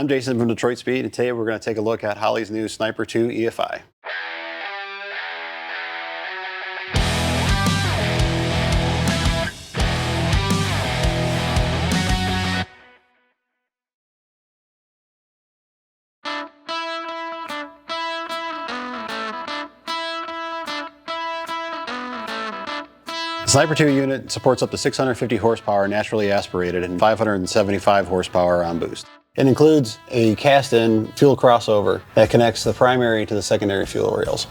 I'm Jason from Detroit Speed, and today we're going to take a look at Holley's new Sniper 2 EFI. The Sniper 2 unit supports up to 650 horsepower naturally aspirated and 575 horsepower on boost. It includes a cast-in fuel crossover that connects the primary to the secondary fuel rails.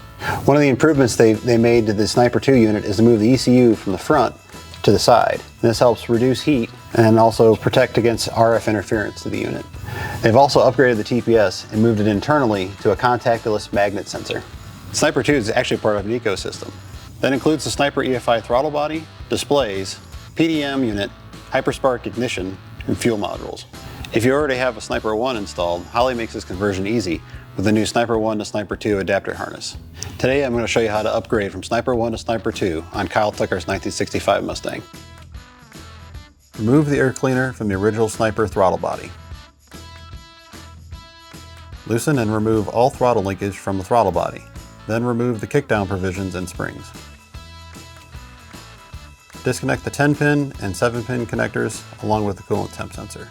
One of the improvements they made to the Sniper 2 unit is to move the ECU from the front to the side. This helps reduce heat and also protect against RF interference to the unit. They've also upgraded the TPS and moved it internally to a contactless magnet sensor. Sniper 2 is actually part of an ecosystem. That includes the Sniper EFI throttle body, displays, PDM unit, Hyperspark ignition, and fuel modules. If you already have a Sniper 1 installed, Holley makes this conversion easy with the new Sniper 1 to Sniper 2 adapter harness. Today I'm going to show you how to upgrade from Sniper 1 to Sniper 2 on Kyle Tucker's 1965 Mustang. Remove the air cleaner from the original Sniper throttle body. Loosen and remove all throttle linkage from the throttle body. Then remove the kickdown provisions and springs. Disconnect the 10-pin and 7-pin connectors along with the coolant temp sensor.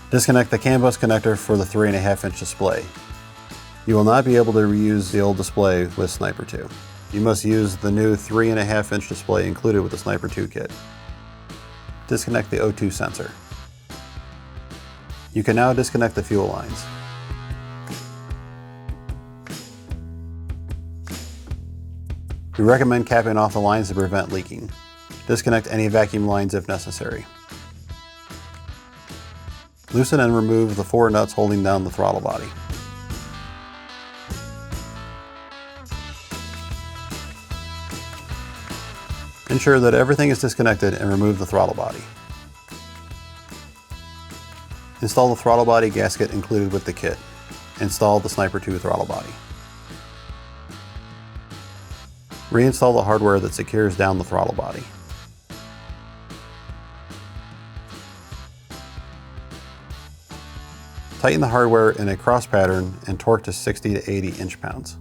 Disconnect the CAN bus connector for the 3.5-inch display. You will not be able to reuse the old display with Sniper 2. You must use the new 3.5-inch display included with the Sniper 2 kit. Disconnect the O2 sensor. You can now disconnect the fuel lines. We recommend capping off the lines to prevent leaking. Disconnect any vacuum lines if necessary. Loosen and remove the 4 nuts holding down the throttle body. Ensure that everything is disconnected and remove the throttle body. Install the throttle body gasket included with the kit. Install the Sniper 2 throttle body. Reinstall the hardware that secures down the throttle body. Tighten the hardware in a cross pattern and torque to 60 to 80 inch-pounds.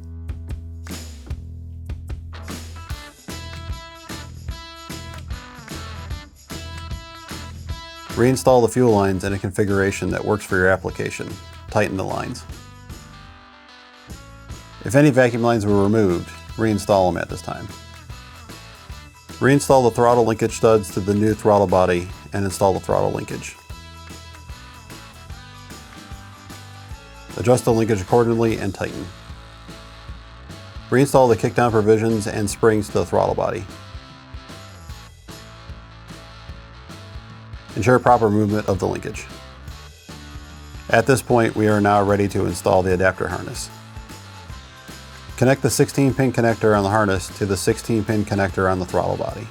Reinstall the fuel lines in a configuration that works for your application. Tighten the lines. If any vacuum lines were removed, reinstall them at this time. Reinstall the throttle linkage studs to the new throttle body and install the throttle linkage. Adjust the linkage accordingly and tighten. Reinstall the kickdown provisions and springs to the throttle body. Ensure proper movement of the linkage. At this point, we are now ready to install the adapter harness. Connect the 16-pin connector on the harness to the 16-pin connector on the throttle body.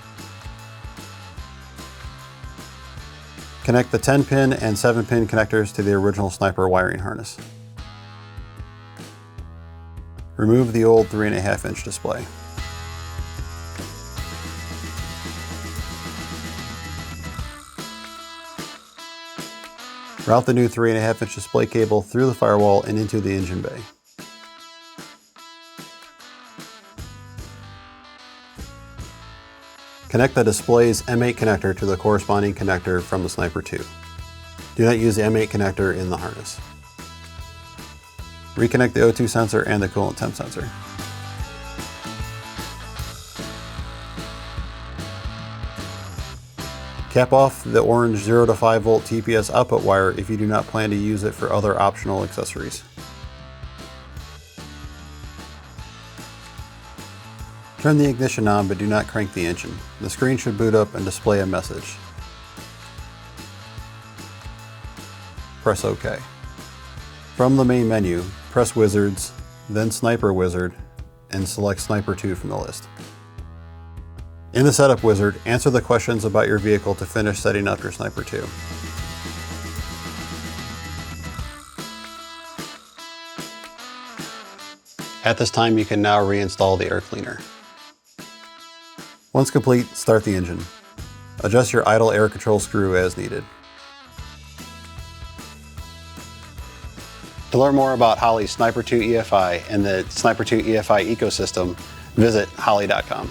Connect the 10-pin and 7-pin connectors to the original Sniper wiring harness. Remove the old 3.5-inch display. Route the new 3.5-inch display cable through the firewall and into the engine bay. Connect the display's M8 connector to the corresponding connector from the Sniper 2. Do not use the M8 connector in the harness. Reconnect the O2 sensor and the coolant temp sensor. Cap off the orange 0 to 5 volt TPS output wire if you do not plan to use it for other optional accessories. Turn the ignition on but do not crank the engine. The screen should boot up and display a message. Press OK. From the main menu, press Wizards, then Sniper Wizard, and select Sniper 2 from the list. In the Setup Wizard, answer the questions about your vehicle to finish setting up your Sniper 2. At this time, you can now reinstall the air cleaner. Once complete, start the engine. Adjust your idle air control screw as needed. To learn more about Holley's Sniper 2 EFI and the Sniper 2 EFI ecosystem, visit holley.com.